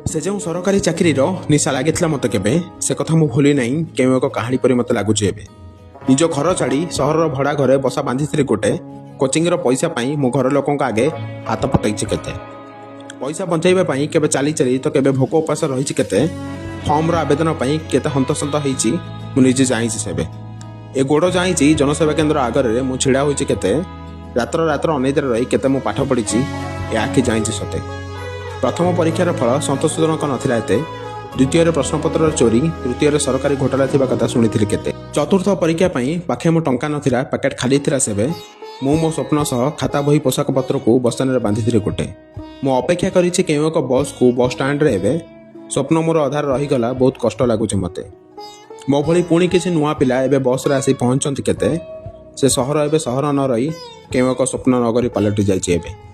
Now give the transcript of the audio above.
से जो सरकारी चाकरी निशा लगी मत के से कथा मुझे भूली ना क्यों एक कहानी पर मत लगुच निज घर छाड़ी सहर भड़ा घरे बसा बांधि गोटे कोचिंग पैसा मो घर लोकों आगे हाथ पतई केते पैसा बचाइवाई के चली चली तो केबे भोक उपास रही केते फर्म आवेदन केते हंतसंत होजे जाई सेबे ए गोड़ जाई जनसेवा केन्द्र आगे मु छिड़ा होती केते रात्र रात्र अनिद्रा रही केते मु पाठ पढ़ी ए आखि जाई सते प्रथम परीक्षार फल संतोषजनक नथिला एते द्वितीय प्रश्नपत्र चोरी तृतीय सरकारी घोटाला थिबा कथा सुनिथिले केते चतुर्थ परीक्षा पाखे मो टंका नथिला पैकेट खाली थिला सेबे मु मो स्वप्न सह खाता बही पोशाक पत्र को बस स्टैंड बांधि गोटे मु अपेक्षा करिछि केउ एक बस को बस स्टैंड रे एबे स्वप्न मोर आधार रहीगला बहुत कष्ट लगुचे मते मो भली पुणी किसी नुआ पिला एबे बस रे आसी पहुंचंती केते से सहर एबे सहर न रही केउ एक स्वप्न नगरी पलटि जाइछि एबे।